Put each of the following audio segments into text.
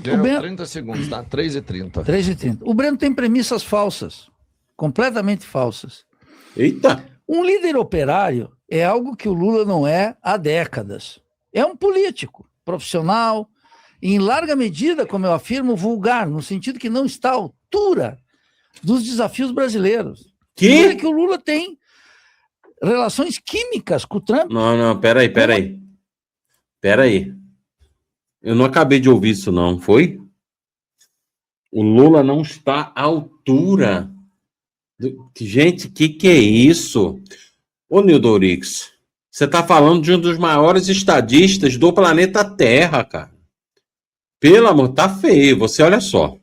Deu 30 segundos, tá? 3h30. 3h30. O Breno tem premissas falsas, completamente falsas. Eita! Um líder operário é algo que o Lula não é há décadas. É um político, profissional, e em larga medida, como eu afirmo, vulgar, no sentido que não está à altura dos desafios brasileiros. Que? Que o Lula tem relações químicas com o Trump. Não, peraí. Eu não acabei de ouvir isso, não. Foi? O Lula não está à altura. Gente, que é isso? Ô, Nildo Rix, você está falando de um dos maiores estadistas do planeta Terra, cara. Pelo amor, tá feio. Você, olha só.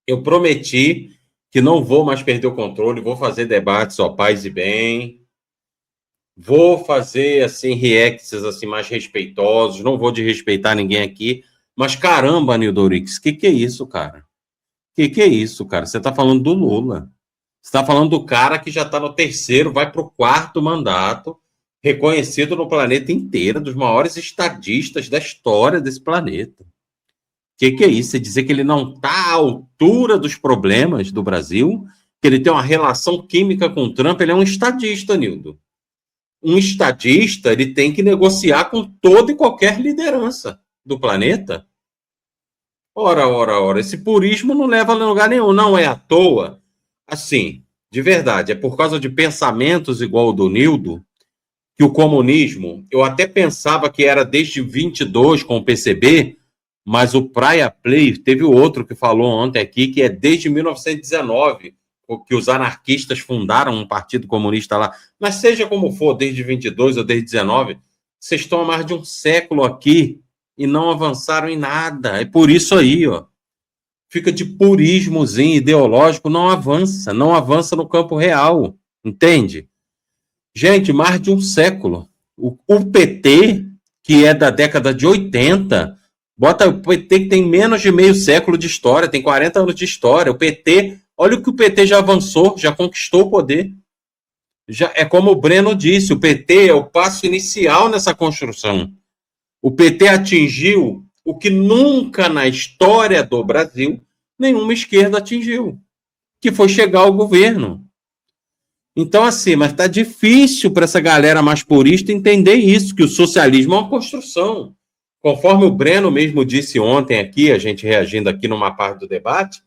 Eu prometi que não vou mais perder o controle, vou fazer debates, ó, paz e bem. Vou fazer, assim, reacts, assim, mais respeitosos. Não vou desrespeitar ninguém aqui. Mas, caramba, Nildo Rix, que é isso, cara? Que é isso, cara? Você tá falando do Lula. Você tá falando do cara que já tá no terceiro, vai pro quarto mandato, reconhecido no planeta inteiro, dos maiores estadistas da história desse planeta. Que é isso? Você dizer que ele não está à altura dos problemas do Brasil, que ele tem uma relação química com o Trump, ele é um estadista, Nildo. Um estadista, ele tem que negociar com toda e qualquer liderança do planeta. Ora. Esse purismo não leva a lugar nenhum. Não é à toa. Assim, de verdade, é por causa de pensamentos igual o do Nildo, que o comunismo, eu até pensava que era desde 22 com o PCB, mas o Praia Play, teve outro que falou ontem aqui, que é desde 1919, que os anarquistas fundaram um partido comunista lá. Mas seja como for, desde 22 ou desde 19, vocês estão há mais de um século aqui e não avançaram em nada. É por isso aí, ó. Fica de purismozinho ideológico, não avança no campo real, entende? Gente, mais de um século. O PT, que é da década de 80, bota o PT que tem menos de meio século de história, tem 40 anos de história. O PT, olha o que o PT já avançou, já conquistou o poder. Já, é como o Breno disse, o PT é o passo inicial nessa construção. O PT atingiu o que nunca na história do Brasil nenhuma esquerda atingiu, que foi chegar ao governo. Então, assim, mas está difícil para essa galera mais purista entender isso, que o socialismo é uma construção. Conforme o Breno mesmo disse ontem aqui, a gente reagindo aqui numa parte do debate,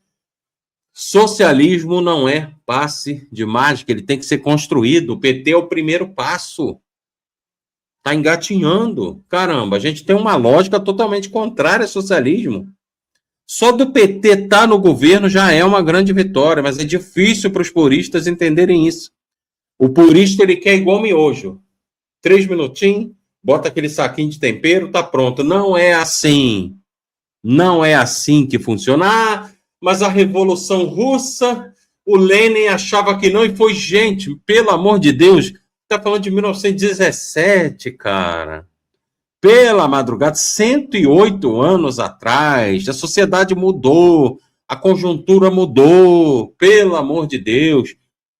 socialismo não é passe de mágica, ele tem que ser construído. O PT é o primeiro passo. Está engatinhando. Caramba, a gente tem uma lógica totalmente contrária ao socialismo. Só do PT estar no governo já é uma grande vitória, mas é difícil para os puristas entenderem isso. O purista, ele quer igual miojo. 3 minutinhos, bota aquele saquinho de tempero, tá pronto. Não é assim. Não é assim que funciona. Ah, mas a Revolução Russa, o Lenin achava que não, e foi, gente, pelo amor de Deus, tá falando de 1917, cara. Pela madrugada, 108 anos atrás, a sociedade mudou, a conjuntura mudou, pelo amor de Deus.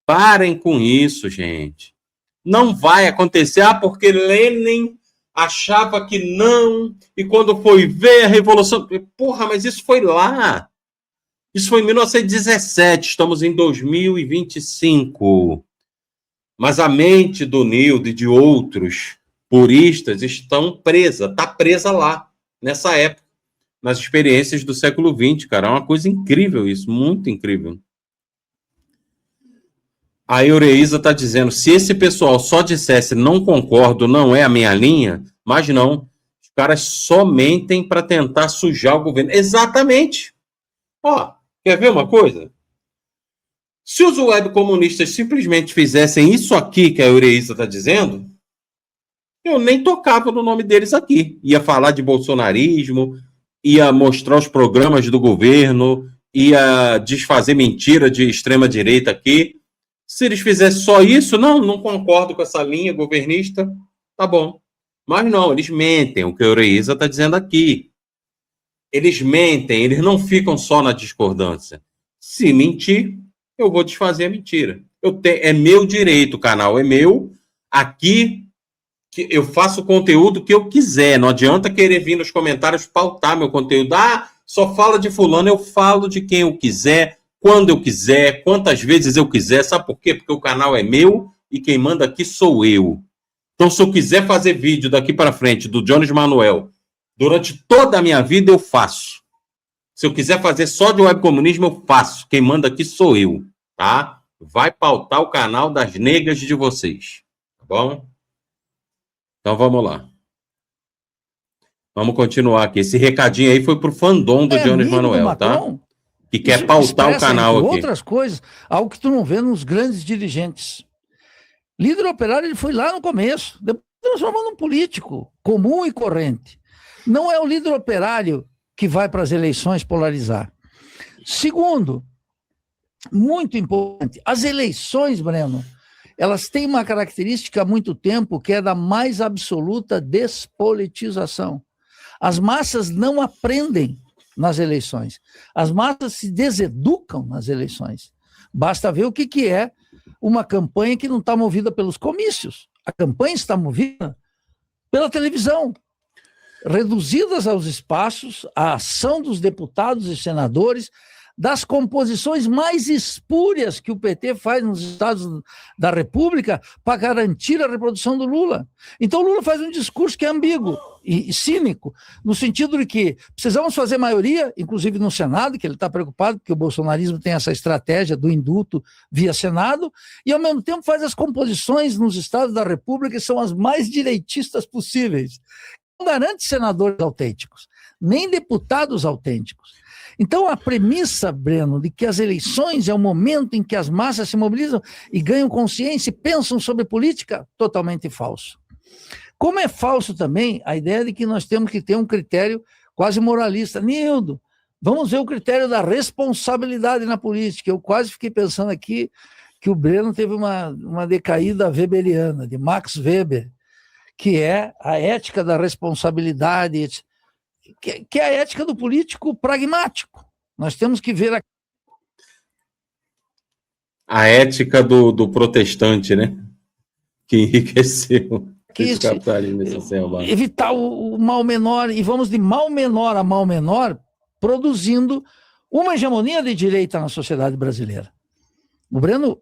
Parem com isso, gente. Não vai acontecer, porque Lenin achava que não, e quando foi ver a Revolução... Porra, mas isso foi lá. Isso foi em 1917, estamos em 2025. Mas a mente do Nildo e de outros puristas está presa lá, nessa época, nas experiências do século XX, cara. É uma coisa incrível isso, muito incrível. A Eureisa está dizendo, se esse pessoal só dissesse não concordo, não é a minha linha, mas não, os caras só mentem para tentar sujar o governo. Exatamente. Ó, quer ver uma coisa? Se os web comunistas simplesmente fizessem isso aqui que a Eureisa está dizendo, eu nem tocava no nome deles aqui. Ia falar de bolsonarismo, ia mostrar os programas do governo, ia desfazer mentira de extrema-direita aqui. Se eles fizessem só isso, não concordo com essa linha governista, tá bom. Mas não, eles mentem, o que a Eureisa está dizendo aqui. Eles mentem, eles não ficam só na discordância. Se mentir, eu vou desfazer a mentira. É meu direito, o canal é meu. Aqui, que eu faço o conteúdo que eu quiser. Não adianta querer vir nos comentários pautar meu conteúdo. Ah, Só fala de fulano, eu falo de quem eu quiser, quando eu quiser, quantas vezes eu quiser. Sabe por quê? Porque o canal é meu e quem manda aqui sou eu. Então, se eu quiser fazer vídeo daqui para frente do Jones Manuel, durante toda a minha vida eu faço. Se eu quiser fazer só de webcomunismo, eu faço. Quem manda aqui sou eu, tá? Vai pautar o canal das negas de vocês, tá bom? Então, vamos lá. Vamos continuar aqui. Esse recadinho aí foi pro fandom do Jones Manuel, tá? Que quer pautar o canal aqui. Outras coisas, algo que tu não vê nos grandes dirigentes. Líder operário, ele foi lá no começo, depois transformou num político comum e corrente. Não é o líder operário que vai para as eleições polarizar. Segundo, muito importante, as eleições, Breno, elas têm uma característica há muito tempo que é da mais absoluta despolitização. As massas não aprendem nas eleições. As massas se deseducam nas eleições. Basta ver o que é uma campanha que não está movida pelos comícios. A campanha está movida pela televisão. Reduzidas aos espaços, a ação dos deputados e senadores, das composições mais espúrias que o PT faz nos estados da República para garantir a reprodução do Lula. Então o Lula faz um discurso que é ambíguo e cínico, no sentido de que precisamos fazer maioria, inclusive no Senado, que ele está preocupado porque o bolsonarismo tem essa estratégia do indulto via Senado, e ao mesmo tempo faz as composições nos estados da República que são as mais direitistas possíveis. Não garante senadores autênticos, nem deputados autênticos. Então, a premissa, Breno, de que as eleições é o momento em que as massas se mobilizam e ganham consciência e pensam sobre política, totalmente falso. Como é falso também a ideia de que nós temos que ter um critério quase moralista. Nildo, vamos ver o critério da responsabilidade na política. Eu quase fiquei pensando aqui que o Breno teve uma decaída weberiana, de Max Weber, que é a ética da responsabilidade, que é a ética do político pragmático. Nós temos que ver a ética do protestante, né? Que enriqueceu. Evitar o mal menor, e vamos de mal menor a mal menor, produzindo uma hegemonia de direita na sociedade brasileira. O Breno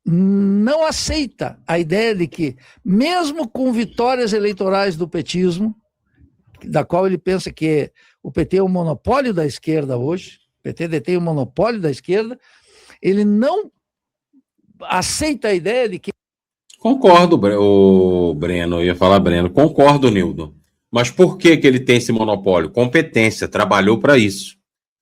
não aceita a ideia de que, mesmo com vitórias eleitorais do petismo, da qual ele pensa que o PT é o monopólio da esquerda hoje, o PT detém o monopólio da esquerda, ele não aceita a ideia de que... Concordo, o Breno, eu ia falar Breno, concordo, Nildo. Mas por que ele tem esse monopólio? Competência, trabalhou para isso.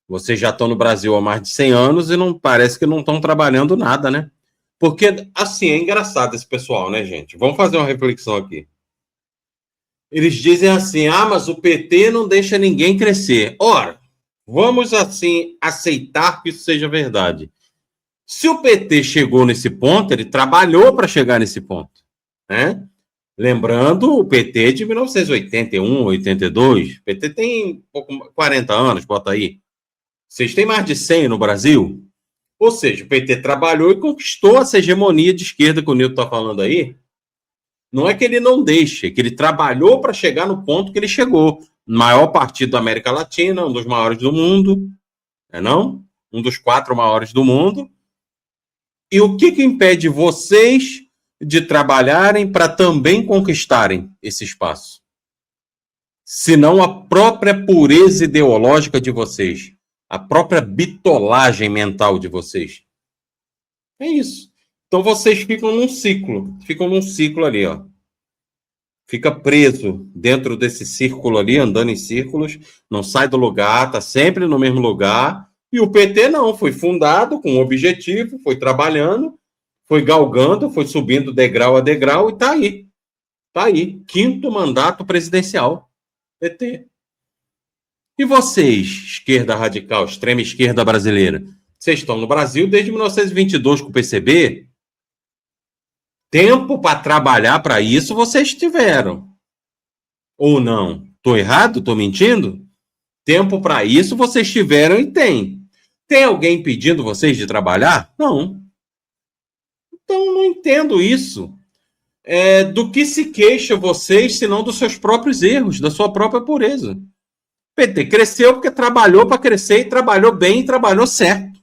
Vocês já estão no Brasil há mais de 100 anos e não parece que não estão trabalhando nada, né? Porque, assim, é engraçado esse pessoal, né, gente? Vamos fazer uma reflexão aqui. Eles dizem assim, mas o PT não deixa ninguém crescer. Ora, vamos, assim, aceitar que isso seja verdade. Se o PT chegou nesse ponto, ele trabalhou para chegar nesse ponto, né? Lembrando, o PT de 1981, 82, o PT tem 40 anos, bota aí. Vocês têm mais de 100 no Brasil? Ou seja, o PT trabalhou e conquistou essa hegemonia de esquerda que o Nilton está falando aí. Não é que ele não deixe, é que ele trabalhou para chegar no ponto que ele chegou. Maior partido da América Latina, um dos maiores do mundo, não? Um dos 4 maiores do mundo. E o que impede vocês de trabalharem para também conquistarem esse espaço? Senão a própria pureza ideológica de vocês, a própria bitolagem mental de vocês. É isso. Então vocês ficam num ciclo ali, ó. Fica preso dentro desse círculo ali, andando em círculos, não sai do lugar, tá sempre no mesmo lugar. E o PT não, foi fundado com um objetivo, foi trabalhando, foi galgando, foi subindo degrau a degrau e tá aí. Tá aí, 5º mandato presidencial, PT. E vocês, esquerda radical, extrema esquerda brasileira, vocês estão no Brasil desde 1922 com o PCB? Tempo para trabalhar para isso vocês tiveram. Ou não? Estou errado? Estou mentindo? Tempo para isso vocês tiveram e têm. Tem alguém pedindo vocês de trabalhar? Não. Então, não entendo isso. Do que se queixa vocês, senão dos seus próprios erros, da sua própria pureza. PT cresceu porque trabalhou para crescer e trabalhou bem e trabalhou certo.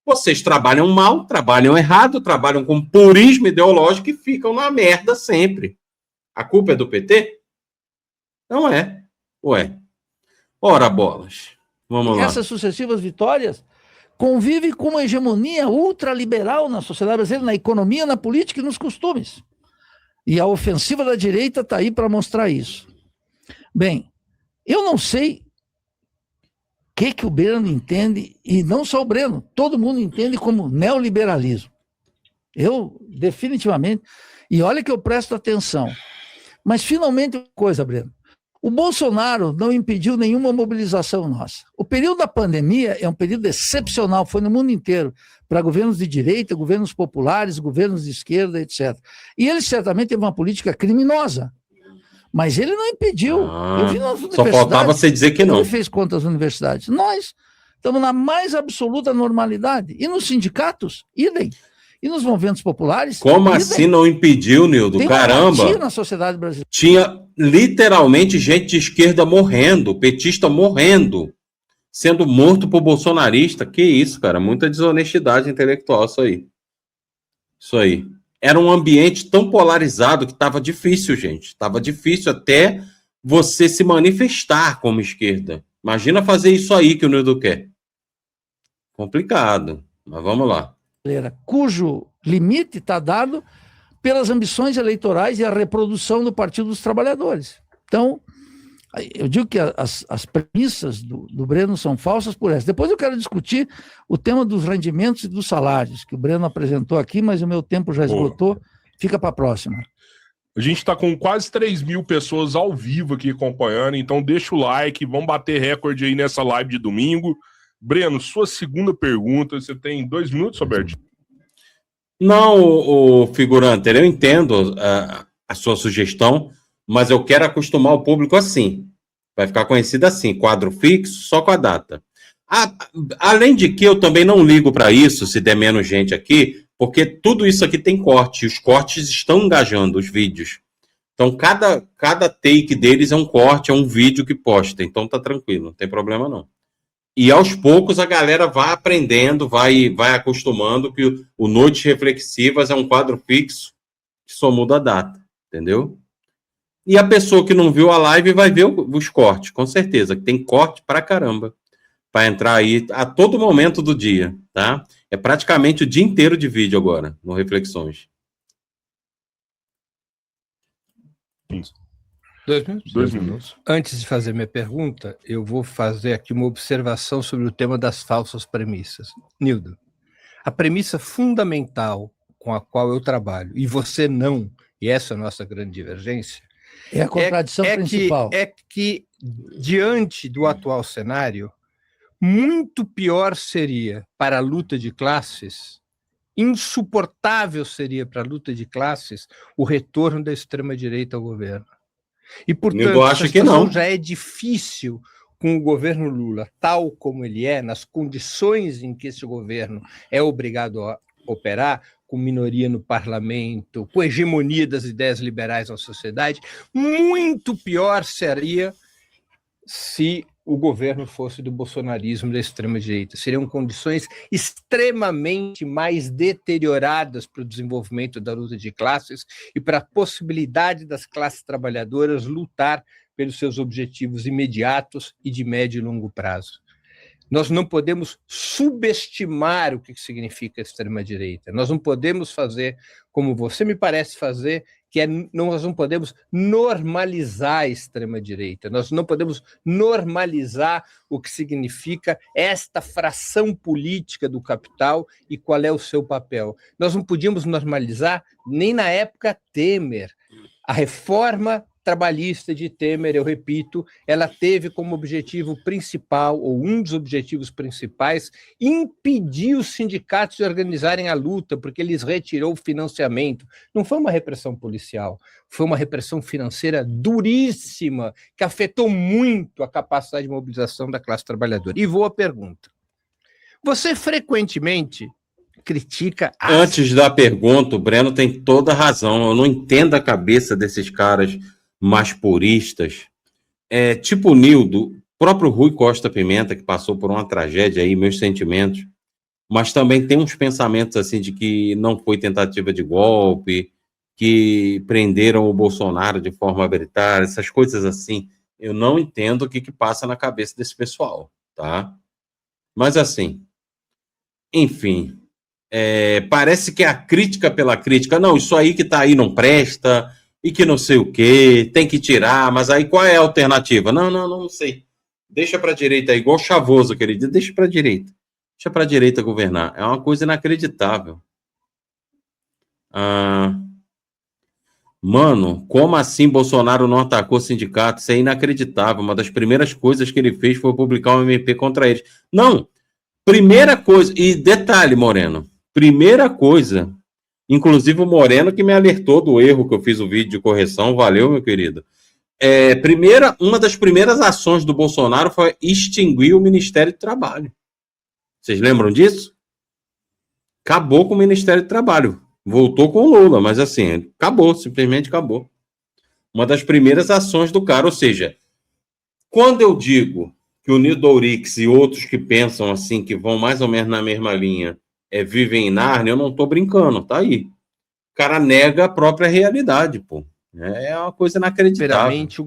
Vocês trabalham mal, trabalham errado, trabalham com purismo ideológico e ficam na merda sempre. A culpa é do PT? Não é. Ué. Ora, bolas. Vamos lá. Essas sucessivas vitórias convivem com uma hegemonia ultraliberal na sociedade brasileira, na economia, na política e nos costumes. E a ofensiva da direita está aí para mostrar isso. Bem, eu não sei o que o Breno entende, e não só o Breno, todo mundo entende como neoliberalismo. Eu, definitivamente, e olha que eu presto atenção. Mas, finalmente, uma coisa, Breno, o Bolsonaro não impediu nenhuma mobilização nossa. O período da pandemia é um período excepcional, foi no mundo inteiro, para governos de direita, governos populares, governos de esquerda, etc. E ele certamente teve uma política criminosa, mas ele não impediu. Eu vi nas só faltava você dizer que não. Ele fez contra as universidades. Nós estamos na mais absoluta normalidade. E nos sindicatos, idem. E nos movimentos populares... Como assim não impediu, Nildo? Tem Caramba! na sociedade brasileira. Tinha literalmente gente de esquerda morrendo, petista morrendo, sendo morto por bolsonarista. Que isso, cara? Muita desonestidade intelectual isso aí. Isso aí. Era um ambiente tão polarizado que estava difícil, gente. Estava difícil até você se manifestar como esquerda. Imagina fazer isso aí que o Nildo quer. Complicado, mas vamos lá. Cujo limite está dado pelas ambições eleitorais e a reprodução do Partido dos Trabalhadores. Então, eu digo que as premissas do Breno são falsas por essa. Depois eu quero discutir o tema dos rendimentos e dos salários, que o Breno apresentou aqui, mas o meu tempo já esgotou. Fica para a próxima. A gente está com quase 3.000 pessoas ao vivo aqui acompanhando, então deixa o like, vamos bater recorde aí nessa live de domingo. Breno, sua segunda pergunta, você tem 2 minutos, Roberto? Não, o figurante, eu entendo a sua sugestão, mas eu quero acostumar o público assim. Vai ficar conhecido assim, quadro fixo, só com a data. Além de que eu também não ligo para isso, se der menos gente aqui, porque tudo isso aqui tem corte, e os cortes estão engajando os vídeos. Então, cada take deles é um corte, é um vídeo que posta, então tá tranquilo, não tem problema não. E aos poucos a galera vai aprendendo, vai acostumando que o Noites Reflexivas é um quadro fixo que só muda a data, entendeu? E a pessoa que não viu a live vai ver os cortes, com certeza, que tem corte pra caramba, para entrar aí a todo momento do dia, tá? É praticamente o dia inteiro de vídeo agora, no Reflexões. 2 minutos? 2 minutos. Antes de fazer minha pergunta, eu vou fazer aqui uma observação sobre o tema das falsas premissas. Nildo, a premissa fundamental com a qual eu trabalho, e você não, e essa é a nossa grande divergência, é a contradição principal. É que, diante do atual cenário, muito pior seria para a luta de classes, insuportável seria para a luta de classes o retorno da extrema-direita ao governo. E, portanto, essa situação já é difícil com o governo Lula, tal como ele é, nas condições em que esse governo é obrigado a operar, com minoria no parlamento, com hegemonia das ideias liberais na sociedade. Muito pior seria se o governo fosse do bolsonarismo da extrema-direita. Seriam condições extremamente mais deterioradas para o desenvolvimento da luta de classes e para a possibilidade das classes trabalhadoras lutar pelos seus objetivos imediatos e de médio e longo prazo. Nós não podemos subestimar o que significa a extrema-direita. Nós não podemos fazer, como você me parece fazer, nós não podemos normalizar a extrema-direita. Nós não podemos normalizar o que significa esta fração política do capital e qual é o seu papel. Nós não podíamos normalizar nem na época Temer. A reforma trabalhista de Temer, eu repito, ela teve como objetivo principal, ou um dos objetivos principais, impedir os sindicatos de organizarem a luta, porque eles retirou o financiamento. Não foi uma repressão policial, foi uma repressão financeira duríssima, que afetou muito a capacidade de mobilização da classe trabalhadora. E vou à pergunta. Você frequentemente critica... Antes da pergunta, o Breno tem toda a razão. Eu não entendo a cabeça desses caras mais puristas. Tipo o Nildo, próprio Rui Costa Pimenta, que passou por uma tragédia aí, meus sentimentos, mas também tem uns pensamentos assim de que não foi tentativa de golpe, que prenderam o Bolsonaro de forma arbitrária, essas coisas assim. Eu não entendo o que passa na cabeça desse pessoal, tá? Mas assim, enfim, parece que é a crítica pela crítica. Não, isso aí que tá aí não presta, e que não sei o quê, tem que tirar, mas aí qual é a alternativa? Não sei. Deixa pra direita, é igual Chavoso, querido, deixa pra direita. Deixa pra direita governar. É uma coisa inacreditável. Mano, como assim Bolsonaro não atacou sindicato? Isso é inacreditável. Uma das primeiras coisas que ele fez foi publicar um MP contra eles. Não, primeira coisa, e detalhe, Moreno, primeira coisa, inclusive o Moreno que me alertou do erro que eu fiz o vídeo de correção, valeu, meu querido. Uma das primeiras ações do Bolsonaro foi extinguir o Ministério do Trabalho. Vocês lembram disso? Acabou com o Ministério do Trabalho. Voltou com o Lula, mas assim, acabou, simplesmente acabou. Uma das primeiras ações do cara, ou seja, quando eu digo que o Nildo Ourix e outros que pensam assim, que vão mais ou menos na mesma linha, vivem em Nárnia, eu não estou brincando, tá aí. O cara nega a própria realidade, pô. É uma coisa inacreditável. Primeiramente, o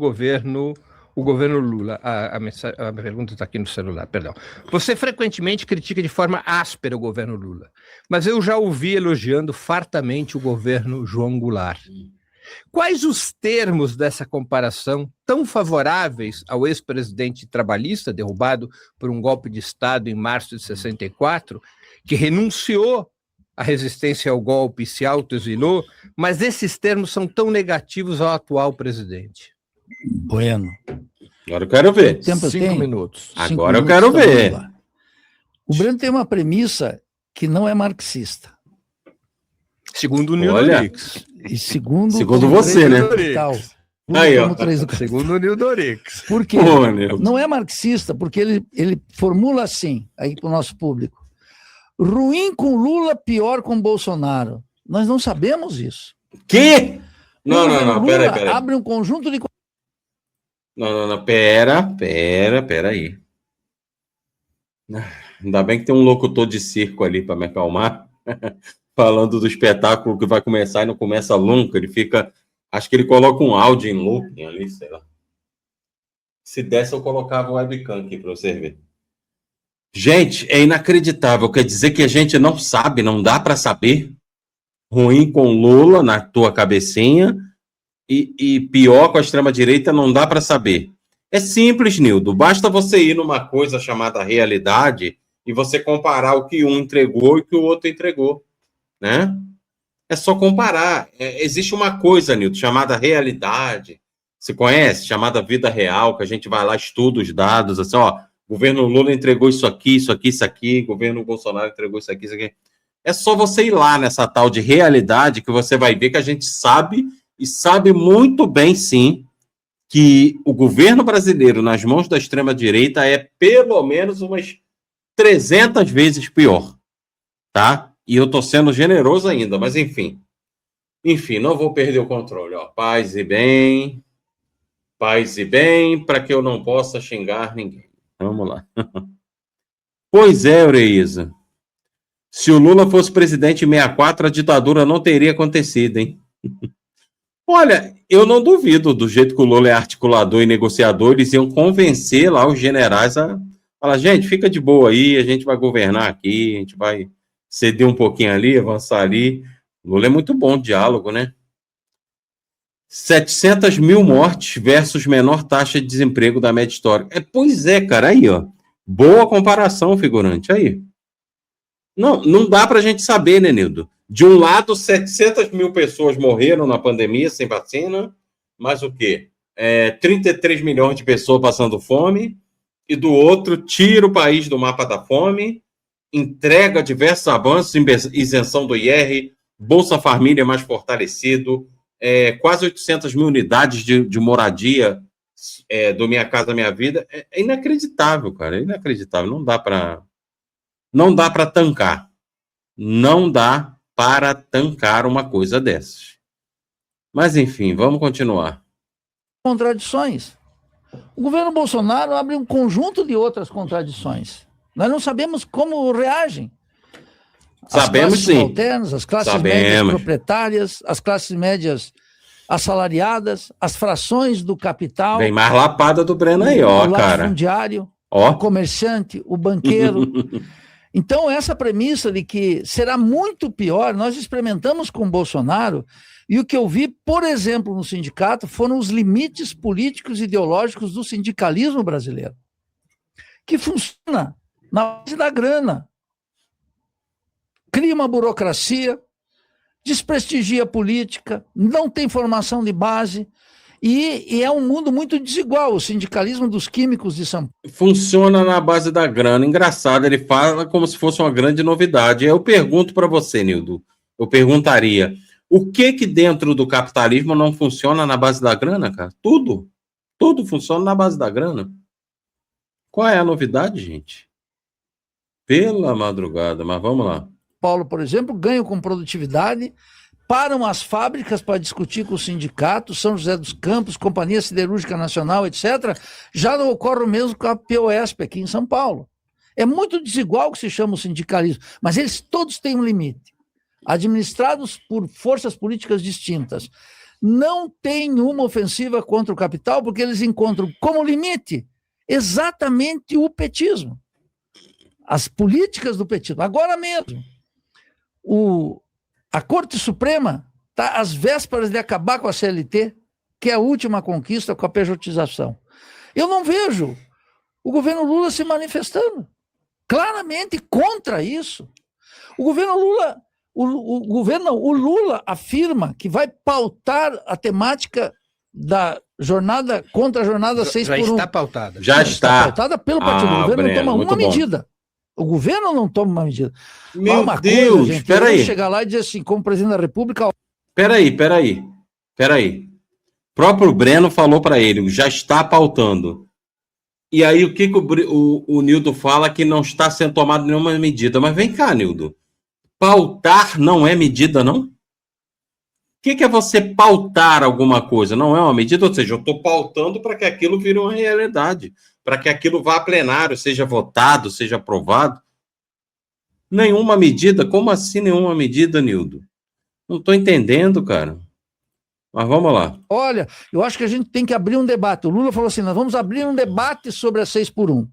governo Lula, a pergunta está aqui no celular, perdão. Você frequentemente critica de forma áspera o governo Lula, mas eu já ouvi elogiando fartamente o governo João Goulart. Quais os termos dessa comparação tão favoráveis ao ex-presidente trabalhista, derrubado por um golpe de Estado em março de 64, que renunciou à resistência ao golpe e se autoexilou, mas esses termos são tão negativos ao atual presidente? Bueno. Agora eu quero ver. 5 minutos. Agora eu quero ver. O Breno tem uma premissa que não é marxista. Segundo o Nildo Ourix. E segundo você, né? Aí, ó. Segundo o Nildo Ourix. Por quê? Não é marxista, porque ele formula assim, aí para o nosso público. Ruim com Lula, pior com Bolsonaro. Nós não sabemos isso. Que? Não, peraí. Abre um conjunto de... Não, pera aí. Ainda bem que tem um locutor de circo ali para me acalmar, falando do espetáculo que vai começar e não começa nunca. Ele fica, acho que ele coloca um áudio em looping ali, sei lá. Se desse, eu colocava o webcam aqui para você ver. Gente, é inacreditável. Quer dizer que a gente não sabe, não dá para saber. Ruim com Lula na tua cabecinha e pior com a extrema-direita, não dá para saber. É simples, Nildo. Basta você ir numa coisa chamada realidade e você comparar o que um entregou e o que o outro entregou, né? É só comparar. Existe uma coisa, Nildo, chamada realidade. Você conhece? Chamada vida real, que a gente vai lá, estuda os dados, assim, ó, governo Lula entregou isso aqui, governo Bolsonaro entregou isso aqui. É só você ir lá nessa tal de realidade que você vai ver que a gente sabe, e sabe muito bem, sim, que o governo brasileiro nas mãos da extrema-direita é pelo menos umas 300 vezes pior, tá? E eu tô sendo generoso ainda, mas enfim, não vou perder o controle, ó. Paz e bem, para que eu não possa xingar ninguém. Vamos lá. Pois é, Eureísa. Se o Lula fosse presidente em 64, a ditadura não teria acontecido, hein? Olha, eu não duvido, do jeito que o Lula é articulador e negociador, eles iam convencer lá os generais a falar, gente, fica de boa aí, a gente vai governar aqui, a gente vai ceder um pouquinho ali, avançar ali. O Lula é muito bom de diálogo, né? 700 mil mortes versus menor taxa de desemprego da média histórica. Pois é, cara, aí, ó. Boa comparação, figurante, aí. Não dá pra gente saber, né, Nildo? De um lado, 700 mil pessoas morreram na pandemia sem vacina, mas o quê? 33 milhões de pessoas passando fome, e do outro, tira o país do mapa da fome, entrega diversos avanços, isenção do IR, Bolsa Família mais fortalecido, quase 800 mil unidades de moradia do Minha Casa Minha Vida. É inacreditável, cara, é inacreditável. Não dá para tancar. Não dá para tancar uma coisa dessas. Mas, enfim, vamos continuar. Contradições. O governo Bolsonaro abre um conjunto de outras contradições. Nós não sabemos como reagem. Sabemos, classes sim. subalternas, as classes médias proprietárias, as classes médias assalariadas, as frações do capital. Vem mais lapada do Breno aí, ó, o cara. latifundiário, Ó. o comerciante, o banqueiro. Então, essa premissa de que será muito pior, nós experimentamos com o Bolsonaro, e o que eu vi, por exemplo, no sindicato, foram os limites políticos e ideológicos do sindicalismo brasileiro, que funciona na base da grana. Cria uma burocracia, desprestigia a política, não tem formação de base, e é um mundo muito desigual. O sindicalismo dos químicos de São Paulo funciona na base da grana. Engraçado, ele fala como se fosse uma grande novidade. Eu pergunto para você, Nildo, eu perguntaria, o que dentro do capitalismo não funciona na base da grana, cara? Tudo funciona na base da grana. Qual é a novidade, gente? Pela madrugada, mas vamos lá. Paulo, por exemplo, ganham com produtividade, param as fábricas para discutir com o sindicato, São José dos Campos, Companhia Siderúrgica Nacional, etc. Já não ocorre o mesmo com a POSP aqui em São Paulo. É muito desigual o que se chama o sindicalismo, mas eles todos têm um limite. Administrados por forças políticas distintas. Não tem uma ofensiva contra o capital, porque eles encontram como limite exatamente o petismo. As políticas do petismo. Agora mesmo, a Corte Suprema está às vésperas de acabar com a CLT, que é a última conquista com a pejotização. Eu não vejo o governo Lula se manifestando claramente contra isso. O governo Lula, o Lula afirma que vai pautar a temática da jornada contra a jornada 6 por 1. Já está pautada. Já está pautada pelo partido. O governo Breno, não toma uma bom. medida. O governo não toma uma medida. Meu uma Deus, coisa, gente, peraí. Chegar lá e dizer assim, como presidente da República... Peraí. O próprio Breno falou para ele, já está pautando. E aí o que o Nildo fala que não está sendo tomada nenhuma medida. Mas vem cá, Nildo. Pautar não é medida, não? O que é você pautar alguma coisa? Não é uma medida? Ou seja, eu estou pautando para que aquilo vire uma realidade, para que aquilo vá a plenário, seja votado, seja aprovado. Nenhuma medida? Como assim nenhuma medida, Nildo? Não estou entendendo, cara. Mas vamos lá. Olha, eu acho que a gente tem que abrir um debate. O Lula falou assim, nós vamos abrir um debate sobre a 6 por 1.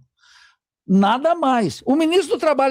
Nada mais. O ministro do Trabalho